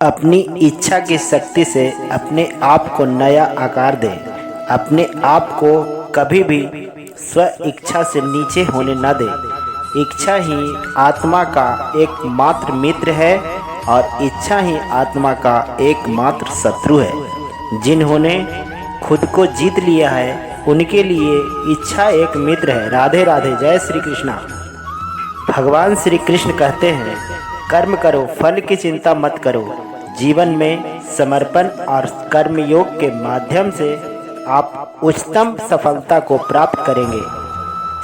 अपनी इच्छा की शक्ति से अपने आप को नया आकार दें। अपने आप को कभी भी स्व इच्छा से नीचे होने न दें। इच्छा ही आत्मा का एकमात्र मित्र है और इच्छा ही आत्मा का एकमात्र शत्रु है। जिन्होंने खुद को जीत लिया है उनके लिए इच्छा एक मित्र है। राधे राधे, जय श्री कृष्णा। भगवान श्री कृष्ण कहते हैं, कर्म करो, फल की चिंता मत करो। जीवन में समर्पण और कर्मयोग के माध्यम से आप उच्चतम सफलता को प्राप्त करेंगे।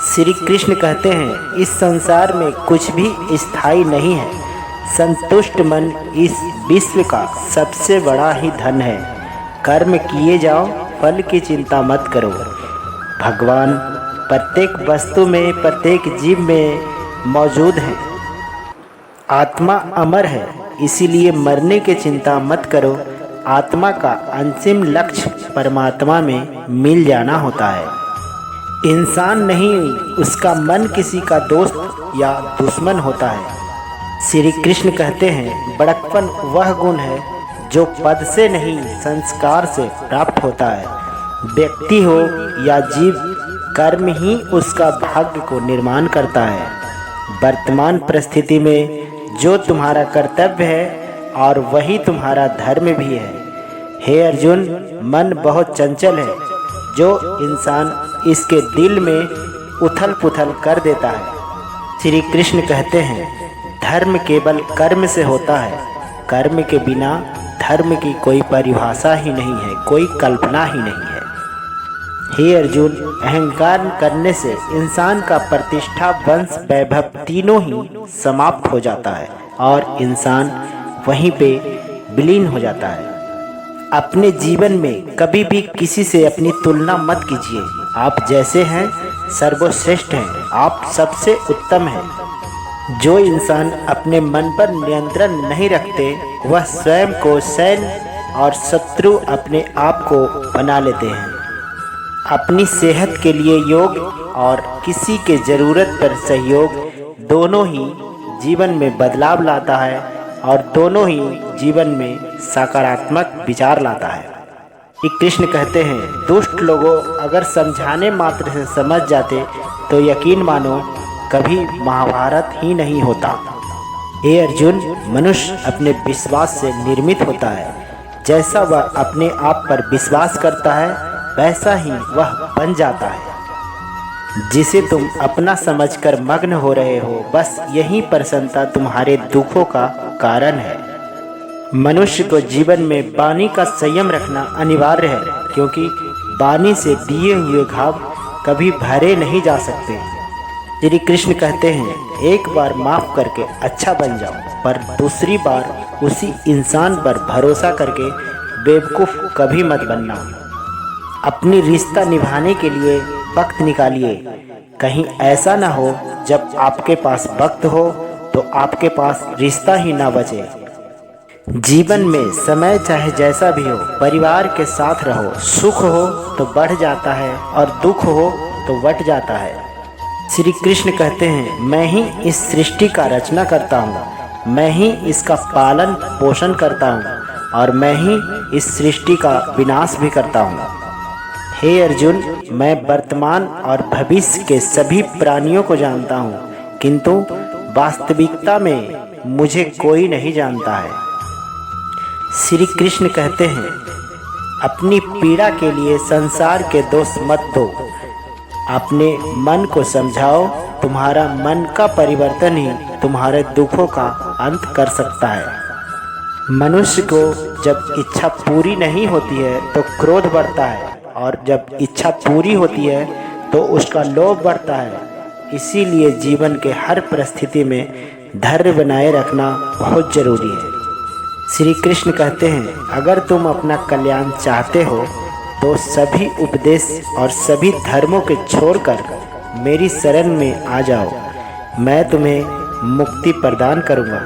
श्री कृष्ण कहते हैं, इस संसार में कुछ भी स्थायी नहीं है। संतुष्ट मन इस विश्व का सबसे बड़ा ही धन है। कर्म किए जाओ, फल की चिंता मत करो। भगवान प्रत्येक वस्तु में, प्रत्येक जीव में मौजूद है। आत्मा अमर है, इसीलिए मरने की चिंता मत करो। आत्मा का अंतिम लक्ष्य परमात्मा में मिल जाना होता है। इंसान नहीं, उसका मन किसी का दोस्त या दुश्मन होता है। श्री कृष्ण कहते हैं, बड़कपन वह गुण है जो पद से नहीं संस्कार से प्राप्त होता है। व्यक्ति हो या जीव, कर्म ही उसका भाग्य को निर्माण करता है। वर्तमान परिस्थिति में जो तुम्हारा कर्तव्य है और वही तुम्हारा धर्म भी है। हे अर्जुन, मन बहुत चंचल है। जो इंसान इसके दिल में उथल पुथल कर देता है। श्री कृष्ण कहते हैं, धर्म केवल कर्म से होता है। कर्म के बिना धर्म की कोई परिभाषा ही नहीं है, कोई कल्पना ही नहीं है। हे अर्जुन, अहंकार करने से इंसान का प्रतिष्ठा, वंश, वैभव तीनों ही समाप्त हो जाता है और इंसान वहीं पे विलीन हो जाता है। अपने जीवन में कभी भी किसी से अपनी तुलना मत कीजिए। आप जैसे हैं सर्वश्रेष्ठ हैं, आप सबसे उत्तम हैं। जो इंसान अपने मन पर नियंत्रण नहीं रखते, वह स्वयं को सैन्य और शत्रु अपने आप को बना लेते हैं। अपनी सेहत के लिए योग और किसी के ज़रूरत पर सहयोग दोनों ही जीवन में बदलाव लाता है और दोनों ही जीवन में सकारात्मक विचार लाता है। श्री कृष्ण कहते हैं, दुष्ट लोगों अगर समझाने मात्र से समझ जाते तो यकीन मानो कभी महाभारत ही नहीं होता। हे अर्जुन, मनुष्य अपने विश्वास से निर्मित होता है। जैसा वह अपने आप पर विश्वास करता है वैसा ही वह बन जाता है। जिसे तुम अपना समझकर मग्न हो रहे हो, बस यही प्रसन्नता तुम्हारे दुखों का कारण है। मनुष्य को जीवन में वाणी का संयम रखना अनिवार्य है, क्योंकि वाणी से दिए हुए घाव कभी भरे नहीं जा सकते। श्री कृष्ण कहते हैं, एक बार माफ करके अच्छा बन जाओ, पर दूसरी बार उसी इंसान पर भरोसा करके बेवकूफ़ कभी मत बनना। अपनी रिश्ता निभाने के लिए वक्त निकालिए। कहीं ऐसा ना हो जब आपके पास वक्त हो तो आपके पास रिश्ता ही ना बचे। जीवन में समय चाहे जैसा भी हो, परिवार के साथ रहो। सुख हो तो बढ़ जाता है और दुख हो तो बट जाता है। श्री कृष्ण कहते हैं, मैं ही इस सृष्टि का रचना करता हूँ, मैं ही इसका पालन पोषण करता हूँ और मैं ही इस सृष्टि का विनाश भी करता हूँ। हे अर्जुन, मैं वर्तमान और भविष्य के सभी प्राणियों को जानता हूँ, किंतु वास्तविकता में मुझे कोई नहीं जानता है। श्री कृष्ण कहते हैं, अपनी पीड़ा के लिए संसार के दोष मत दो। अपने मन को समझाओ। तुम्हारा मन का परिवर्तन ही तुम्हारे दुखों का अंत कर सकता है। मनुष्य को जब इच्छा पूरी नहीं होती है तो क्रोध बढ़ता है और जब इच्छा पूरी होती है तो उसका लोभ बढ़ता है। इसीलिए जीवन के हर परिस्थिति में धैर्य बनाए रखना बहुत जरूरी है। श्री कृष्ण कहते हैं, अगर तुम अपना कल्याण चाहते हो तो सभी उपदेश और सभी धर्मों के छोड़कर मेरी शरण में आ जाओ, मैं तुम्हें मुक्ति प्रदान करूँगा।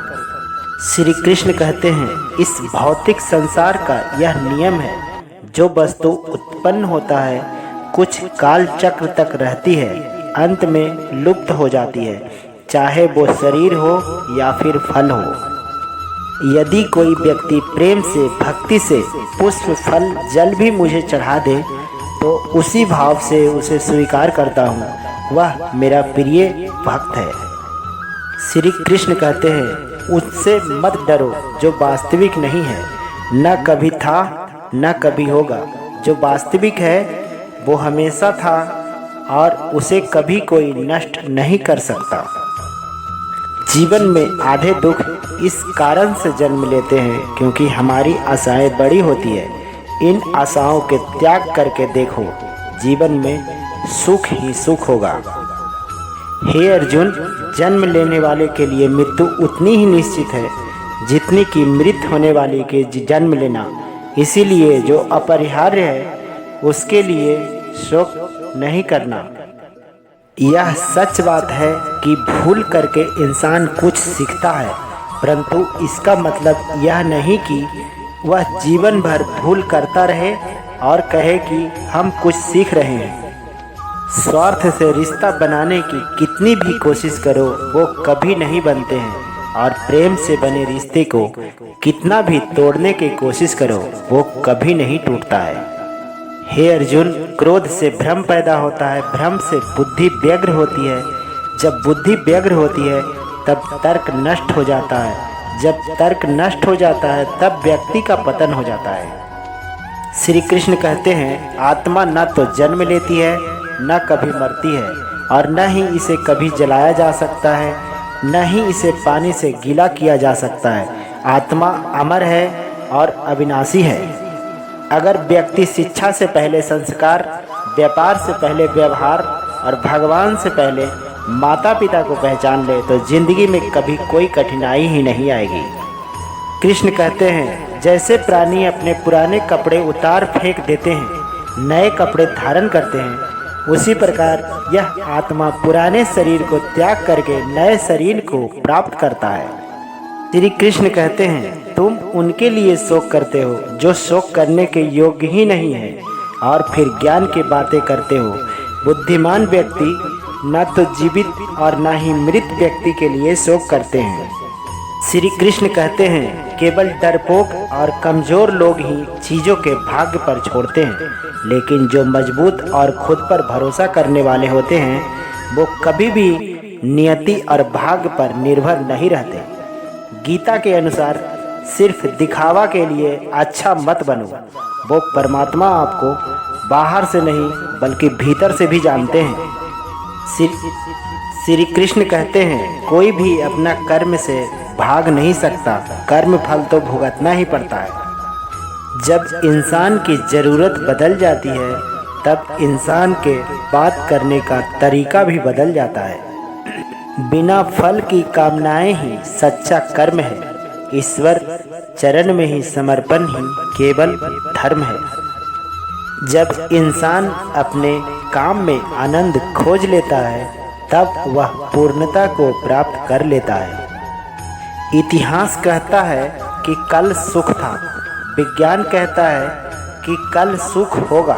श्री कृष्ण कहते हैं, इस भौतिक संसार का यह नियम है, जो वस्तु उत्पन्न होता है कुछ काल चक्र तक रहती है, अंत में लुप्त हो जाती है, चाहे वो शरीर हो या फिर फल हो। यदि कोई व्यक्ति प्रेम से, भक्ति से पुष्प, फल, जल भी मुझे चढ़ा दे तो उसी भाव से उसे स्वीकार करता हूँ, वह मेरा प्रिय भक्त है। श्री कृष्ण कहते हैं, उससे मत डरो जो वास्तविक नहीं है, न कभी था न कभी होगा। जो वास्तविक है वो हमेशा था और उसे कभी कोई नष्ट नहीं कर सकता। जीवन में आधे दुख इस कारण से जन्म लेते हैं क्योंकि हमारी आशाएं बड़ी होती है। इन आशाओं के त्याग करके देखो, जीवन में सुख ही सुख होगा। हे अर्जुन, जन्म लेने वाले के लिए मृत्यु उतनी ही निश्चित है जितनी कि मृत होने वाले के जन्म लेना। इसीलिए जो अपरिहार्य है उसके लिए शोक नहीं करना। यह सच बात है कि भूल करके इंसान कुछ सीखता है, परंतु इसका मतलब यह नहीं कि वह जीवन भर भूल करता रहे और कहे कि हम कुछ सीख रहे हैं। स्वार्थ से रिश्ता बनाने की कितनी भी कोशिश करो वो कभी नहीं बनते हैं, और प्रेम से बने रिश्ते को कितना भी तोड़ने की कोशिश करो वो कभी नहीं टूटता है। हे अर्जुन, क्रोध से भ्रम पैदा होता है, भ्रम से बुद्धि व्यग्र होती है, जब बुद्धि व्यग्र होती है तब तर्क नष्ट हो जाता है, जब तर्क नष्ट हो जाता है तब व्यक्ति का पतन हो जाता है। श्री कृष्ण कहते हैं, आत्मा न तो जन्म लेती है न कभी मरती है, और न ही इसे कभी जलाया जा सकता है, न ही इसे पानी से गीला किया जा सकता है। आत्मा अमर है और अविनाशी है। अगर व्यक्ति शिक्षा से पहले संस्कार, व्यापार से पहले व्यवहार और भगवान से पहले माता पिता को पहचान ले तो जिंदगी में कभी कोई कठिनाई ही नहीं आएगी। कृष्ण कहते हैं, जैसे प्राणी अपने पुराने कपड़े उतार फेंक देते हैं, नए कपड़े धारण करते हैं, उसी प्रकार यह आत्मा पुराने शरीर को त्याग करके नए शरीर को प्राप्त करता है। श्री कृष्ण कहते हैं, तुम उनके लिए शोक करते हो जो शोक करने के योग्य ही नहीं है, और फिर ज्ञान की बातें करते हो। बुद्धिमान व्यक्ति न तो जीवित और न ही मृत व्यक्ति के लिए शोक करते हैं। श्री कृष्ण कहते हैं, केवल डरपोक और कमज़ोर लोग ही चीज़ों के भाग्य पर छोड़ते हैं, लेकिन जो मजबूत और खुद पर भरोसा करने वाले होते हैं वो कभी भी नियति और भाग्य पर निर्भर नहीं रहते। गीता के अनुसार सिर्फ दिखावा के लिए अच्छा मत बनो। वो परमात्मा आपको बाहर से नहीं बल्कि भीतर से भी जानते हैं। श्री कृष्ण कहते हैं, कोई भी अपना कर्म से भाग नहीं सकता, कर्म फल तो भुगतना ही पड़ता है। जब इंसान की ज़रूरत बदल जाती है तब इंसान के बात करने का तरीका भी बदल जाता है। बिना फल की कामनाएं ही सच्चा कर्म है। ईश्वर चरण में ही समर्पण ही केवल धर्म है। जब इंसान अपने काम में आनंद खोज लेता है तब वह पूर्णता को प्राप्त कर लेता है। इतिहास कहता है कि कल सुख था, विज्ञान कहता है कि कल सुख होगा,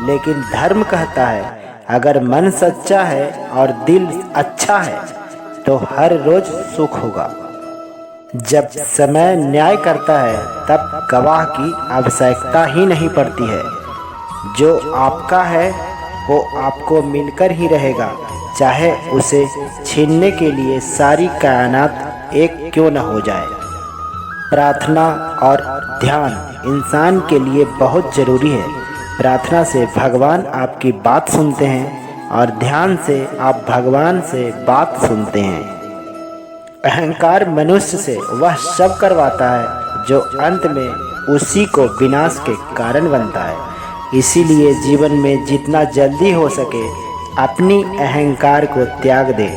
लेकिन धर्म कहता है अगर मन सच्चा है और दिल अच्छा है तो हर रोज सुख होगा। जब समय न्याय करता है तब गवाह की आवश्यकता ही नहीं पड़ती है। जो आपका है वो आपको मिलकर ही रहेगा, चाहे उसे छीनने के लिए सारी कायनात एक क्यों न हो जाए। प्रार्थना और ध्यान इंसान के लिए बहुत ज़रूरी है। प्रार्थना से भगवान आपकी बात सुनते हैं और ध्यान से आप भगवान से बात सुनते हैं। अहंकार मनुष्य से वह सब करवाता है जो अंत में उसी को विनाश के कारण बनता है। इसीलिए जीवन में जितना जल्दी हो सके अपनी अहंकार को त्याग दे।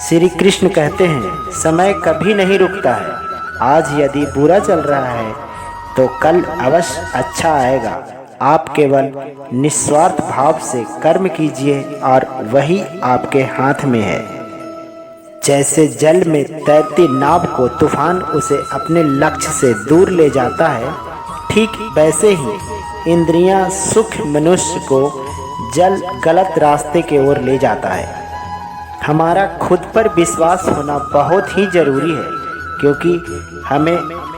श्री कृष्ण कहते हैं, समय कभी नहीं रुकता है। आज यदि बुरा चल रहा है तो कल अवश्य अच्छा आएगा। आप केवल निस्वार्थ भाव से कर्म कीजिए और वही आपके हाथ में है। जैसे जल में तैरती नाव को तूफान उसे अपने लक्ष्य से दूर ले जाता है, ठीक वैसे ही इंद्रियां सुख मनुष्य को जल गलत रास्ते की ओर ले जाता है। हमारा खुद पर विश्वास होना बहुत ही जरूरी है, क्योंकि हमें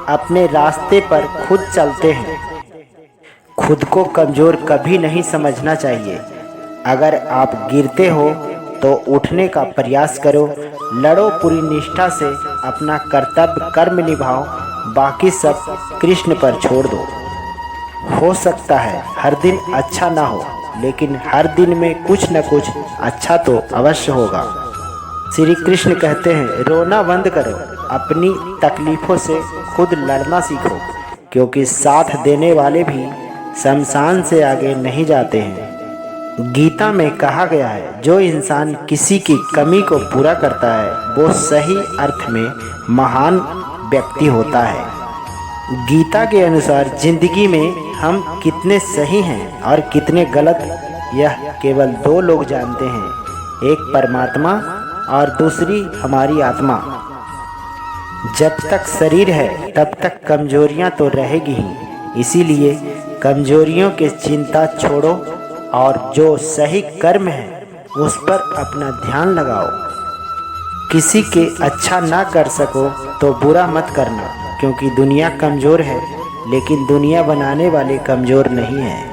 अपने रास्ते पर खुद चलते हैं। खुद को कमज़ोर कभी नहीं समझना चाहिए। अगर आप गिरते हो तो उठने का प्रयास करो, लड़ो पूरी निष्ठा से, अपना कर्तव्य कर्म निभाओ, बाकी सब कृष्ण पर छोड़ दो। हो सकता है हर दिन अच्छा ना हो, लेकिन हर दिन में कुछ न कुछ अच्छा तो अवश्य होगा। श्री कृष्ण कहते हैं, रोना बंद करो, अपनी तकलीफ़ों से खुद लड़ना सीखो, क्योंकि साथ देने वाले भी शमशान से आगे नहीं जाते हैं। गीता में कहा गया है, जो इंसान किसी की कमी को पूरा करता है वो सही अर्थ में महान व्यक्ति होता है। गीता के अनुसार जिंदगी में हम कितने सही हैं और कितने गलत, यह केवल दो लोग जानते हैं, एक परमात्मा और दूसरी हमारी आत्मा। जब तक शरीर है तब तक कमजोरियां तो रहेगी ही, इसीलिए कमजोरियों की चिंता छोड़ो और जो सही कर्म है उस पर अपना ध्यान लगाओ। किसी के अच्छा ना कर सको तो बुरा मत करना, क्योंकि दुनिया कमज़ोर है, लेकिन दुनिया बनाने वाले कमज़ोर नहीं हैं।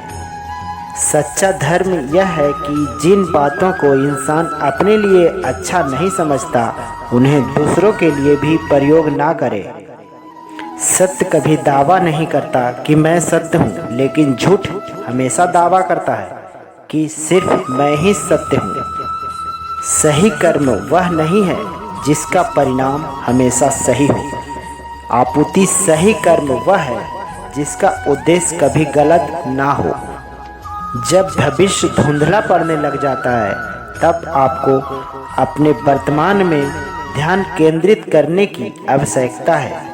सच्चा धर्म यह है कि जिन बातों को इंसान अपने लिए अच्छा नहीं समझता उन्हें दूसरों के लिए भी प्रयोग ना करे। सत्य कभी दावा नहीं करता कि मैं सत्य हूँ, लेकिन झूठ हमेशा दावा करता है कि सिर्फ मैं ही सत्य हूँ। सही कर्म वह नहीं है जिसका परिणाम हमेशा सही हो, अपितु सही कर्म वह है जिसका उद्देश्य कभी गलत ना हो। जब भविष्य धुंधला पड़ने लग जाता है तब आपको अपने वर्तमान में ध्यान केंद्रित करने की आवश्यकता है।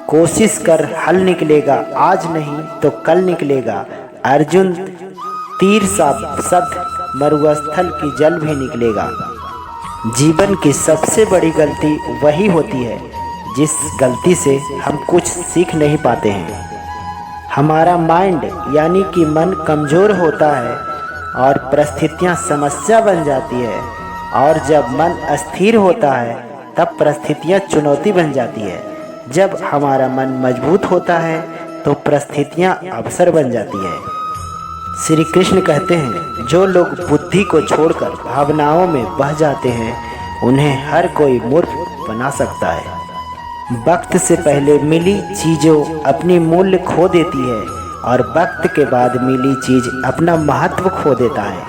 कोशिश कर, हल निकलेगा, आज नहीं तो कल निकलेगा। अर्जुन तीर सा शब्द मरुस्थल की जल भी निकलेगा। जीवन की सबसे बड़ी गलती वही होती है जिस गलती से हम कुछ सीख नहीं पाते हैं। हमारा माइंड यानी कि मन कमज़ोर होता है और परिस्थितियाँ समस्या बन जाती है, और जब मन अस्थिर होता है तब परिस्थितियाँ चुनौती बन जाती है। जब हमारा मन मजबूत होता है तो परिस्थितियाँ अवसर बन जाती है। श्री कृष्ण कहते हैं, जो लोग बुद्धि को छोड़कर भावनाओं में बह जाते हैं उन्हें हर कोई मूर्ख बना सकता है। वक्त से पहले मिली चीज़ों अपनी मूल्य खो देती है और वक्त के बाद मिली चीज़ अपना महत्व खो देता है।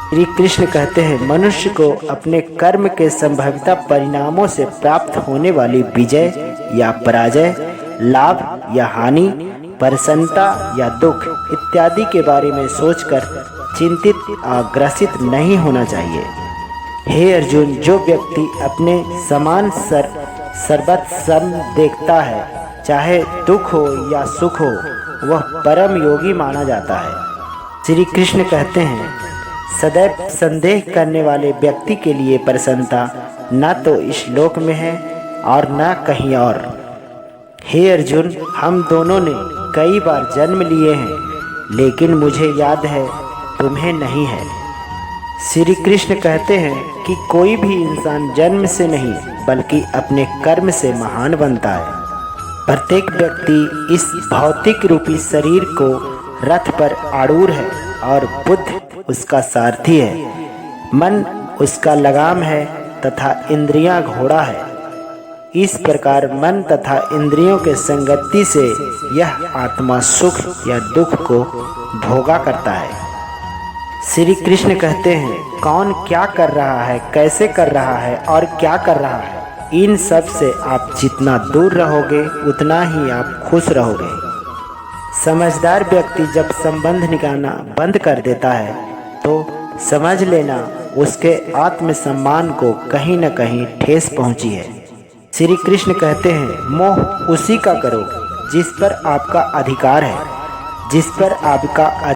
श्री कृष्ण कहते हैं, मनुष्य को अपने कर्म के संभावित परिणामों से प्राप्त होने वाली विजय या पराजय, लाभ या हानि, प्रसन्नता या दुख इत्यादि के बारे में सोचकर चिंतित और ग्रसित नहीं होना चाहिए। हे अर्जुन, जो व्यक्ति अपने समान सर्वसम देखता है, चाहे दुख हो या सुख हो, वह परम योगी माना जाता है। श्री कृष्ण कहते हैं, सदैव संदेह करने वाले व्यक्ति के लिए प्रसन्नता न तो इस लोक में है और न कहीं और। हे अर्जुन, हम दोनों ने कई बार जन्म लिए हैं, लेकिन मुझे याद है तुम्हें नहीं है। श्री कृष्ण कहते हैं कि कोई भी इंसान जन्म से नहीं बल्कि अपने कर्म से महान बनता है। प्रत्येक व्यक्ति इस भौतिक रूपी शरीर को रथ पर आरूढ़ है और बुद्ध उसका सारथी है। मन उसका लगाम है तथा इंद्रियां घोड़ा है। इस प्रकार मन तथा इंद्रियों के संगति से यह आत्मा सुख या दुख को भोगा करता है। श्री कृष्ण कहते हैं, कौन क्या कर रहा है, कैसे कर रहा है और क्या कर रहा है, इन सब से आप जितना दूर रहोगे उतना ही आप खुश रहोगे। समझदार व्यक्ति जब संबंध निकालना बंद कर देता है तो समझ लेना उसके आत्मसम्मान को कहीं न कहीं ठेस पहुंची है। श्री कृष्ण कहते हैं, मोह उसी का करो जिस पर आपका अधिकार है, जिस पर आपका